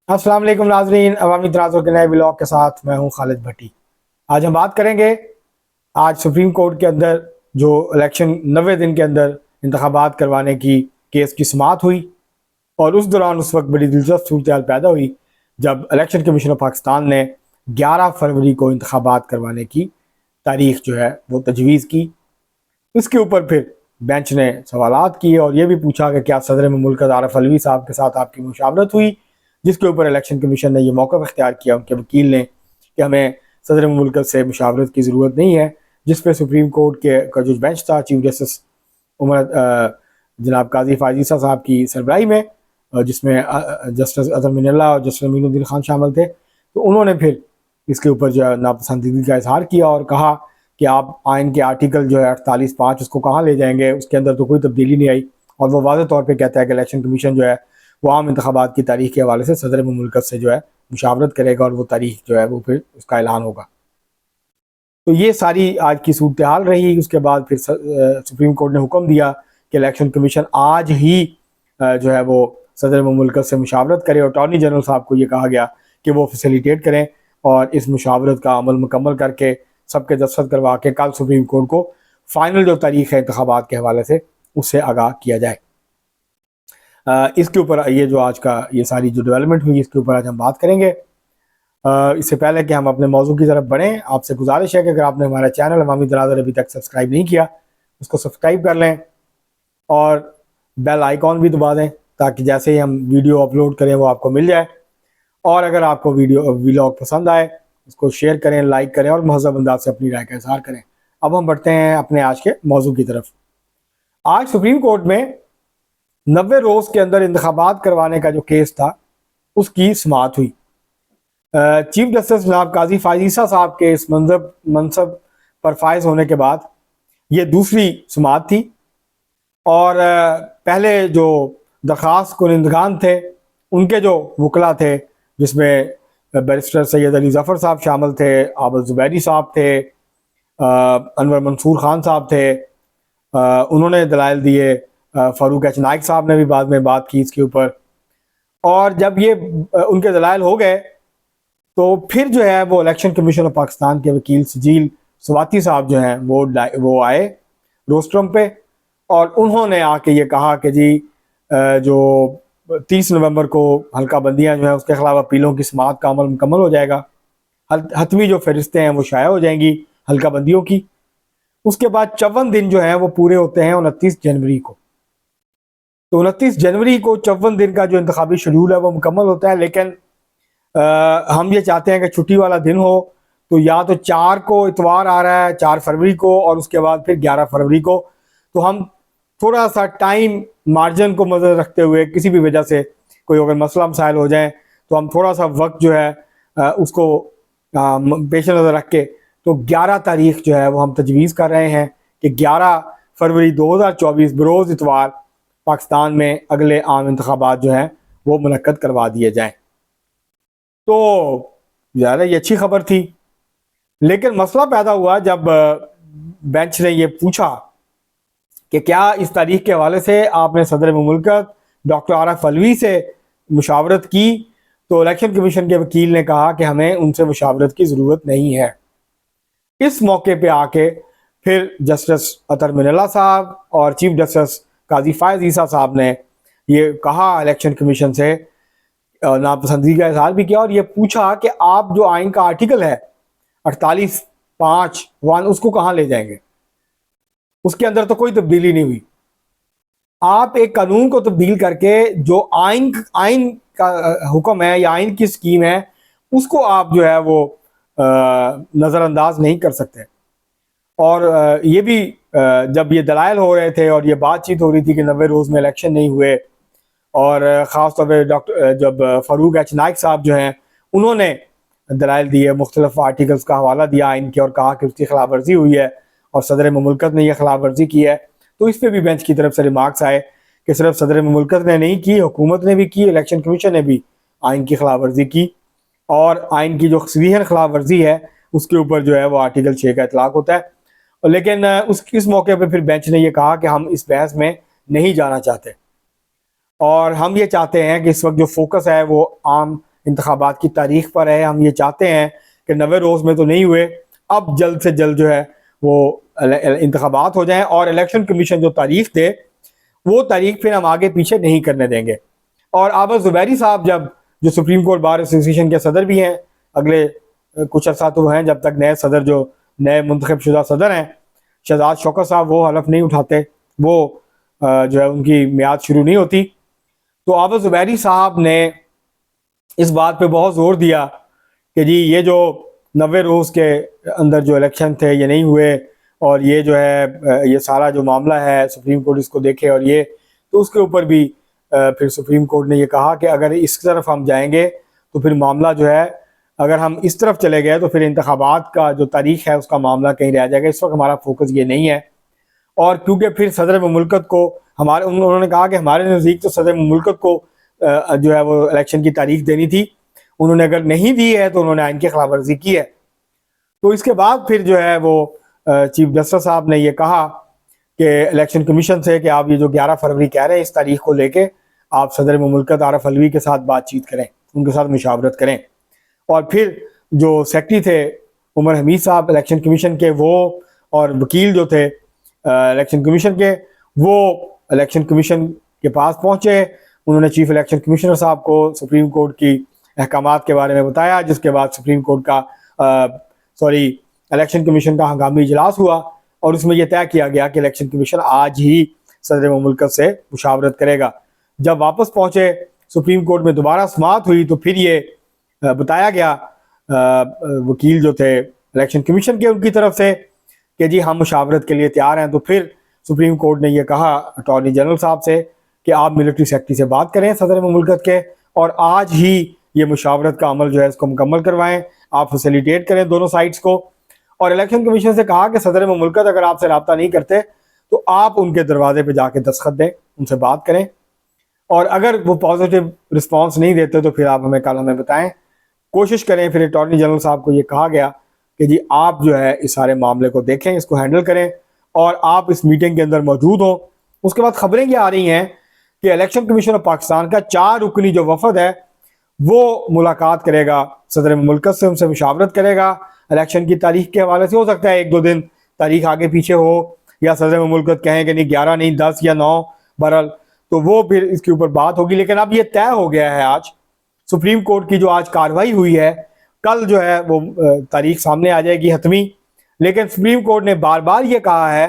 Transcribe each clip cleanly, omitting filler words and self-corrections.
अस्सलाम वालेकुम नाज़रीन, अवामी तराज़ों के नए ब्लॉग के साथ मैं हूं खालिद भट्टी। आज हम बात करेंगे आज सुप्रीम कोर्ट के अंदर जो इलेक्शन 90 दिन के अंदर इंतखाबात करवाने की केस की समाअत हुई और उस दौरान उस वक्त बड़ी दिलचस्प सूरत पैदा हुई जब इलेक्शन कमीशन ऑफ पाकिस्तान ने 11 फरवरी को इंतखाबात करवाने की तारीख जो है वो तजवीज़ की। इसके ऊपर फिर बेंच ने सवालात किए और ये भी पूछा कि क्या सदर मुल्क आरिफ अलवी साहब के साथ आपकी मुशावरत हुई, जिसके ऊपर इलेक्शन कमीशन ने यह मौक़िफ़ इख्तियार किया उनके वकील ने कि हमें सदर मुल्क से मुशावरत की ज़रूरत नहीं है। जिस पर सुप्रीम कोर्ट के का जो बेंच था चीफ जस्टिस उमर जनाब काजी फायजीसा साहब की सरबराही में, जिसमें जस्टिस अतर मिनल्ला और जस्टिस अमीनुद्दीन खान शामिल थे, तो उन्होंने फिर इसके ऊपर जो है नापसंदीदगी का इजहार किया और कहा कि आप आइन के आर्टिकल जो है 48(5) उसको कहाँ ले जाएंगे, उसके अंदर तो कोई तब्दीली नहीं आई। और वो वाज़ेह तौर पर कहता है कि इलेक्शन कमीशन जो है वो आम इंतखाबात की तारीख के हवाले से सदर मुमलिकत से जो है मुशावरत करेगा और वो तारीख जो है वो फिर उसका ऐलान होगा। तो ये सारी आज की सूरत हाल रही। उसके बाद फिर सुप्रीम कोर्ट ने हुक्म दिया कि इलेक्शन कमीशन आज ही जो है वो सदर मुमलिकत से मुशावरत करे और अटॉर्नी जनरल साहब को ये कहा गया कि वो फैसिलिटेट करें और इस मुशावरत का अमल मुकम्मल करके सबके दस्तखत करवा के कल सुप्रीम कोर्ट को फाइनल जो तारीख है इंतखाबात के हवाले से उससे आगाह किया जाए। इसके ऊपर ये जो आज का ये सारी जो डेवलपमेंट हुई इसके ऊपर आज हम बात करेंगे। इससे पहले कि हम अपने मौजू की तरफ बढ़ें, आपसे गुजारिश है कि अगर आपने हमारा चैनल अवामी दराज़र अभी तक सब्सक्राइब नहीं किया उसको सब्सक्राइब कर लें और बेल आइकॉन भी दबा दें ताकि जैसे ही हम वीडियो अपलोड करें वो आपको मिल जाए। और अगर आपको व्लॉग पसंद आए उसको शेयर करें, लाइक करें और महज़ब अंदाज से अपनी राय का इज़हार करें। अब हम बढ़ते हैं अपने आज के मौजू की तरफ। आज सुप्रीम कोर्ट में 90 रोज़ के अंदर इंतखाबात करवाने का जो केस था उसकी समाअत हुई। चीफ जस्टिस जनाब काजी फायजीसा साहब के इस मनसब पर फायज होने के बाद ये दूसरी समाअत थी और पहले जो दरख्वास्त कुनिंदगान थे उनके जो वकला थे, जिसमें बैरिस्टर सैयद अली ज़फ़र साहब शामिल थे, आबद ज़ुबैरी साहब थे, अनवर मंसूर खान साहब थे, उन्होंने दलाइल दिए। फ़ारूक एच नाइक साहब ने भी बाद में बात की इसके ऊपर। और जब ये उनके दलाइल हो गए तो फिर जो है वो इलेक्शन कमीशन ऑफ पाकिस्तान के वकील सजील स्वाति साहब जो हैं वो आए रोस्ट्रम पे और उन्होंने आके ये कहा कि जी जो 30 नवंबर को हल्का बंदियाँ जो है उसके खिलाफ अपीलों की समाअत का अमल मुकम्मल हो जाएगा। हतमी जो फहरिस्तें हैं वो शाया हो जाएंगी हल्का बंदियों की। उसके बाद 54 दिन जो है वो पूरे होते हैं 29 जनवरी को। तो 29 जनवरी को 54 दिन का जो इंतखाबी शेड्यूल है वो मुकम्मल होता है। लेकिन हम ये चाहते हैं कि छुट्टी वाला दिन हो, तो या तो 4 को इतवार आ रहा है 4 फरवरी को और उसके बाद फिर 11 फरवरी को, तो हम थोड़ा सा टाइम मार्जिन को मद्देनजर रखते हुए किसी भी वजह से कोई अगर मसला मसाइल हो जाए तो हम थोड़ा सा वक्त जो है उसको पेश नज़र रख के तो 11 तारीख जो है वो हम तजवीज़ कर रहे हैं कि 11 फरवरी 2024 बरोज़ इतवार पाकिस्तान में अगले आम इंतखाबात जो हैं वो मुनक्कद करवा दिए जाएँ। तो ज़्यादा ये अच्छी खबर थी। लेकिन मसला पैदा हुआ जब बेंच ने ये पूछा कि क्या इस तारीख के हवाले से आपने सदर मुमलिकत डॉक्टर आरिफ अलवी से मुशावरत की, तो इलेक्शन कमीशन के वकील ने कहा कि हमें उनसे मुशावरत की ज़रूरत नहीं है। इस मौके पे आके फिर जस्टिस अतर मिनल्ला साहब और चीफ जस्टिस काजी फायजीसा साहब ने ये कहा इलेक्शन कमीशन से, नापसंदगी का इजहार भी किया और ये पूछा कि आप जो आइन का आर्टिकल है 48(5) उसको कहाँ ले जाएंगे, उसके अंदर तो कोई तब्दीली नहीं हुई। आप एक कानून को तब्दील करके जो आइन आइन का हुक्म है या आइन की स्कीम है उसको आप जो है वो नज़रअंदाज नहीं कर सकते। और ये भी जब ये दलाइल हो रहे थे और ये बातचीत हो रही थी कि 90 रोज़ में इलेक्शन नहीं हुए और ख़ास तौर पर जब फ़ारूक एच नाइक साहब जो हैं उन्होंने दलाइल दिए, मुख्तलिफ आर्टिकल्स का हवाला दिया आइन के और कहा कि उसकी खिलाफ वर्जी हुई है और सदर मुमलिकत ने यह खिलाफ वर्जी की है, तो इस पर भी बेंच की तरफ से रिमार्क्स आए कि सिर्फ सदर मुमलिकत ने नहीं की, हुकूमत ने भी की, इलेक्शन कमीशन ने भी आइन की खिलाफ वर्जी की और आइन की जो सरीहन खिलाफ वर्जी है उसके ऊपर जो है वो आर्टिकल 6 का इतलाक होता है। लेकिन इस मौके पर फिर बेंच ने यह कहा कि हम इस बहस में नहीं जाना चाहते और हम ये चाहते हैं कि इस वक्त जो फोकस है वो आम इंतखाबात की तारीख पर है। हम ये चाहते हैं कि 90 रोज़ में तो नहीं हुए, अब जल्द से जल्द जो है वो इंतखाबात हो जाएं और इलेक्शन कमीशन जो तारीख दे वो तारीख फिर हम आगे पीछे नहीं करने देंगे। और आबद ज़ुबैरी साहब जब जो सुप्रीम कोर्ट बार एसोसिएशन के सदर भी हैं, अगले कुछ अर्सा तो हैं जब तक नए सदर जो नए मुंतखब शुदा सदर हैं शहजाद शौकत साहब वो हलफ नहीं उठाते, वो जो है उनकी मियाद शुरू नहीं होती। तो आबद ज़ुबैरी साहब ने इस बात पे बहुत ज़ोर दिया कि जी ये जो 90 रोज़ के अंदर जो इलेक्शन थे ये नहीं हुए और ये जो है ये सारा जो मामला है सुप्रीम कोर्ट इसको देखे, और ये तो उसके ऊपर भी फिर सुप्रीम कोर्ट ने ये कहा कि अगर इस तरफ हम जाएंगे तो फिर मामला जो है, अगर हम इस तरफ चले गए तो फिर इंतखाबात का जो तारीख है उसका मामला कहीं रह जाएगा। इस वक्त हमारा फोकस ये नहीं है। और क्योंकि फिर सदर मुमलकत को उन्होंने कहा कि हमारे नज़दीक तो सदर मुमलकत को जो है वो इलेक्शन की तारीख देनी थी, उन्होंने अगर नहीं दी है तो उन्होंने आइन की खिलाफ वर्जी की है। तो इसके बाद फिर जो है वो चीफ जस्टिस साहब ने ये कहा कि इलेक्शन कमीशन से कि आप ये जो 11 फरवरी कह रहे हैं इस तारीख को लेके आप सदर मुमलकत आरफ अलवी के साथ बातचीत करें, उनके साथ मुशावरत करें। और फिर जो सेक्रेटरी थे उमर हमीद साहब इलेक्शन कमीशन के, वो और वकील जो थे इलेक्शन कमीशन के, वो इलेक्शन कमीशन के पास पहुँचे। उन्होंने चीफ इलेक्शन कमिश्नर साहब को सुप्रीम कोर्ट की अहकामात के बारे में बताया, जिसके बाद सुप्रीम कोर्ट का इलेक्शन कमीशन का हंगामी इजलास हुआ और उसमें यह तय किया गया कि इलेक्शन कमीशन आज ही सदर मुमलकत से मुशावरत करेगा। जब वापस पहुँचे सुप्रीम कोर्ट में दोबारा समाअत हुई तो फिर ये बताया गया वकील जो थे इलेक्शन कमीशन के उनकी तरफ से कि जी हम मुशावरत के लिए तैयार हैं। तो फिर सुप्रीम कोर्ट ने यह कहा अटॉर्नी जनरल साहब से कि आप मिलिट्री सेक्रेटरी से बात करें सदर मुमलकत के और आज ही ये मुशावरत का अमल जो है इसको मुकम्मल करवाएं, आप फैसिलिटेट करें दोनों साइड्स को। और इलेक्शन कमीशन से कहा कि सदर मुमलकत अगर आपसे रब्ता नहीं करते तो आप उनके दरवाजे पे जाके दस्तखत दें, उनसे बात करें और अगर वो पॉजिटिव रिस्पॉन्स नहीं देते तो फिर आप हमें बताएं, कोशिश करें। फिर अटॉर्नी जनरल साहब को ये कहा गया कि जी आप जो है इस सारे मामले को देखें, इसको हैंडल करें और आप इस मीटिंग के अंदर मौजूद हों। उसके बाद खबरें ये आ रही हैं कि इलेक्शन कमीशन ऑफ पाकिस्तान का 4 रुकनी जो वफद है वो मुलाकात करेगा सदर मुमलकत से, उनसे मुशावरत करेगा इलेक्शन की तारीख के हवाले से। हो सकता है 1-2 दिन तारीख आगे पीछे हो या सदर मुमलकत कहें कि नहीं 11 नहीं 10 या 9 बरल, तो वो फिर इसके ऊपर बात होगी। लेकिन अब ये तय हो गया है, आज सुप्रीम कोर्ट की जो आज कार्रवाई हुई है, कल जो है वो तारीख सामने आ जाएगी हतमी। लेकिन सुप्रीम कोर्ट ने बार बार ये कहा है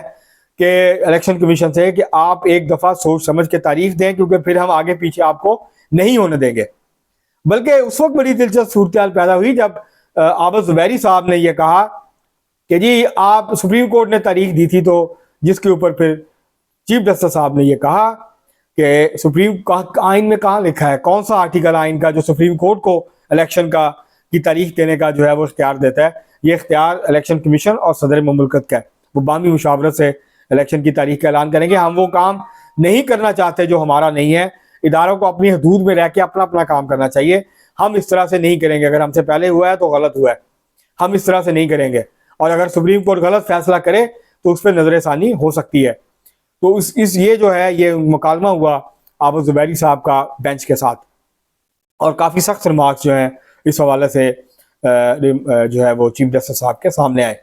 कि इलेक्शन कमीशन से कि आप एक दफ़ा सोच समझ के तारीख दें, क्योंकि फिर हम आगे पीछे आपको नहीं होने देंगे। बल्कि उस वक्त बड़ी दिलचस्प सूरत पैदा हुई जब आबद ज़ुबैरी साहब ने यह कहा कि जी आप सुप्रीम कोर्ट ने तारीख दी थी, तो जिसके ऊपर फिर चीफ जस्टिस साहब ने यह कहा कि सुप्रीम आइन में कहाँ लिखा है, कौन सा आर्टिकल आइन का जो सुप्रीम कोर्ट को इलेक्शन का की तारीख देने का जो है वो इख्तियार देता है। ये इख्तियार इलेक्शन कमीशन और सदर मुमलकत का है। वो बामी मुशावरत से इलेक्शन की तारीख का ऐलान करेंगे। हम वो काम नहीं करना चाहते जो हमारा नहीं है। इदारों को अपनी हदूद में रह के अपना अपना काम करना चाहिए। हम इस तरह से नहीं करेंगे। अगर हमसे पहले हुआ है तो गलत हुआ है, हम इस तरह से नहीं करेंगे। और अगर सुप्रीम कोर्ट गलत फैसला करे तो उस पर नजरसानी हो सकती है। तो ये जो है ये मुकालमा हुआ आबद ज़ुबैरी साहब का बेंच के साथ, और काफ़ी सख्त रिमार्क्स जो हैं इस हवाले से जो है वो चीफ जस्टिस साहब के सामने आए।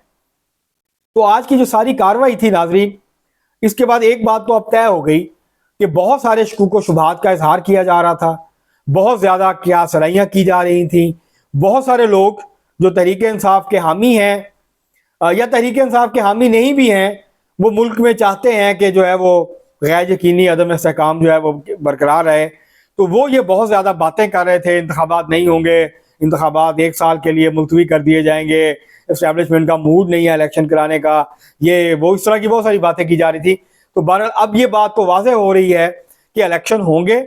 तो आज की जो सारी कार्रवाई थी नाजरीन, इसके बाद एक बात तो अब तय हो गई कि बहुत सारे शकूक व शुबहात का इजहार किया जा रहा था, बहुत ज़्यादा क्या सराहियाँ की जा रही थी। बहुत सारे लोग जो तहरीक इंसाफ के हामी हैं या तहरीक इंसाफ के हामी नहीं भी हैं, वो मुल्क में चाहते हैं कि जो है वो गैर यकीनी अदम इस्तेहकाम जो है वो बरकरार रहे। तो वो ये बहुत ज़्यादा बातें कर रहे थे, इंतखाबात नहीं होंगे, इंतखाबात 1 साल के लिए मुलतवी कर दिए जाएंगे, इस्टेब्लिशमेंट का मूड नहीं है इलेक्शन कराने का, ये वो इस तरह की बहुत सारी बातें की जा रही थी। तो बहरहाल अब ये बात तो वाज़ेह हो रही है कि इलेक्शन होंगे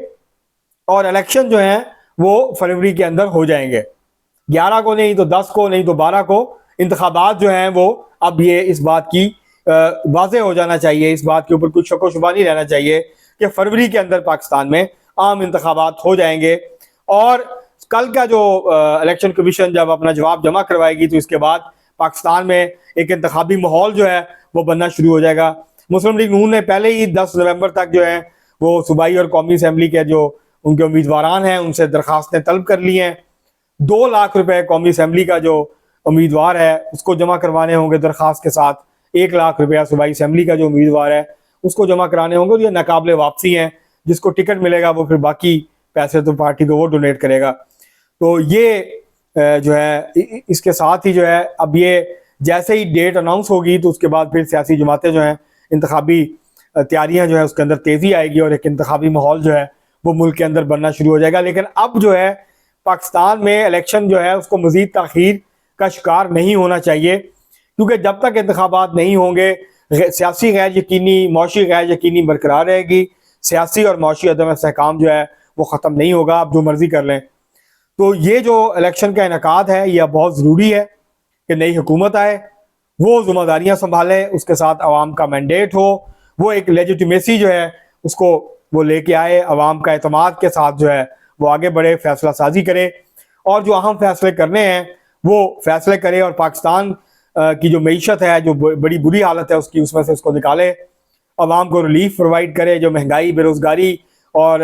और इलेक्शन जो है वो फरवरी के अंदर हो जाएंगे। 11 को नहीं तो 10 को नहीं तो 12 को इंतखाबात जो हैं वो अब ये इस बात की वाज़ेह हो जाना चाहिए, इस बात के ऊपर कुछ शक व शुबा नहीं रहना चाहिए कि फरवरी के अंदर पाकिस्तान में आम इंतखाबात हो जाएंगे। और कल का जो इलेक्शन कमीशन जब अपना जवाब जमा करवाएगी तो इसके बाद पाकिस्तान में एक इंतखाबी माहौल जो है वो बनना शुरू हो जाएगा। मुस्लिम लीग नून ने पहले ही 10 नवंबर तक जो है वो सूबाई और कौमी असम्बली के जो उनके उम्मीदवारान हैं उनसे दरखास्तें तलब कर ली हैं 2 लाख रुपए कौमी असम्बली का जो उम्मीदवार है उसको जमा करवाने होंगे दरख्वास्त के साथ, 1 लाख रुपया सूबाई असम्बली का जो उम्मीदवार है उसको जमा कराने होंगे। और ये नाकाबिले वापसी हैं, जिसको टिकट मिलेगा वो फिर बाकी पैसे तो पार्टी को वो डोनेट करेगा। तो ये जो है इसके साथ ही जो है अब ये जैसे ही डेट अनाउंस होगी तो उसके बाद फिर सियासी जमातें जो हैं इंतखाबी तैयारियां जो है उसके अंदर तेज़ी आएगी और एक इंतखाबी माहौल जो है वो मुल्क के अंदर बनना शुरू हो जाएगा। लेकिन अब जो है पाकिस्तान में इलेक्शन जो है उसको मज़ीद ताख़ीर का शिकार नहीं होना चाहिए, क्योंकि जब तक इंतखाबात नहीं होंगे सियासी गैर यकीनी, मौशी गैर यकीनी बरकरार रहेगी, सियासी और मौशी अदम इस्तेहकाम जो है वो ख़त्म नहीं होगा, आप जो मर्ज़ी कर लें। तो ये जो इलेक्शन का इनेकाद है यह बहुत ज़रूरी है कि नई हुकूमत आए, वो ज़िम्मेदारियाँ संभाले, उसके साथ आवाम का मैंडेट हो, वो एक लेजिटिमेसी जो है उसको वो लेके आए, आवाम का एतमाद के साथ जो है वो आगे बढ़े, फैसला साजी करे और जो अहम फैसले करने हैं वो फैसले करे और पाकिस्तान की जो मीशत है, जो बड़ी बुरी हालत है उसकी, उसमें से उसको निकाले, आवाम को रिलीफ प्रोवाइड करे। जो महंगाई, बेरोज़गारी और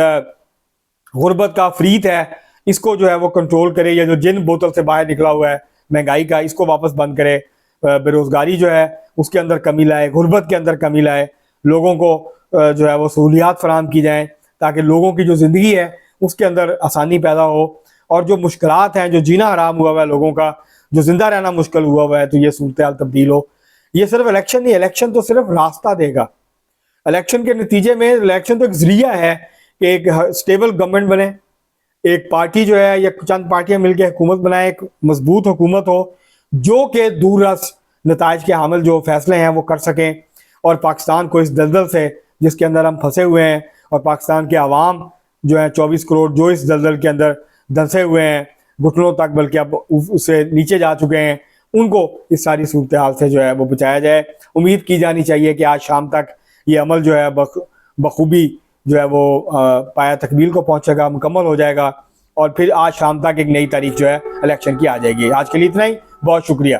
गुर्बत का फ्रीत है इसको जो है वो कंट्रोल करे, या जो जिन बोतल से बाहर निकला हुआ है महंगाई का, इसको वापस बंद करे। बेरोज़गारी जो है उसके अंदर कमी लाए, गुर्बत के अंदर कमी लाए, लोगों को जो है वो सहूलियात फराहम की जाएँ ताकि लोगों की जो ज़िंदगी है उसके अंदर आसानी पैदा हो। और जो मुश्किलात हैं, जो जीना हराम हुआ हुआ है लोगों का, जो ज़िंदा रहना मुश्किल हुआ हुआ है, तो ये सूरत हाल तब्दील हो। ये सिर्फ इलेक्शन नहीं, इलेक्शन तो सिर्फ रास्ता देगा। इलेक्शन के नतीजे में इलेक्शन तो एक ज़रिया है कि एक स्टेबल गवर्नमेंट बने, एक पार्टी जो है या चंद पार्टियां मिलकर हुकूमत बनाए, एक मजबूत हुकूमत हो जो कि दूररस नताइज के हामिल जो फैसले हैं वो कर सकें और पाकिस्तान को इस दलदल से जिसके अंदर हम फंसे हुए हैं, और पाकिस्तान के अवाम जो है 24 करोड़ जो इस दलदल के अंदर धंसे हुए हैं घुटनों तक, बल्कि अब उससे नीचे जा चुके हैं, उनको इस सारी सूरत हाल से जो है वो बचाया जाए। उम्मीद की जानी चाहिए कि आज शाम तक ये अमल जो है बखूबी जो है वो पाया तकमील को पहुंचेगा, मुकम्मल हो जाएगा और फिर आज शाम तक एक नई तारीख जो है इलेक्शन की आ जाएगी। आज के लिए इतना ही, बहुत शुक्रिया।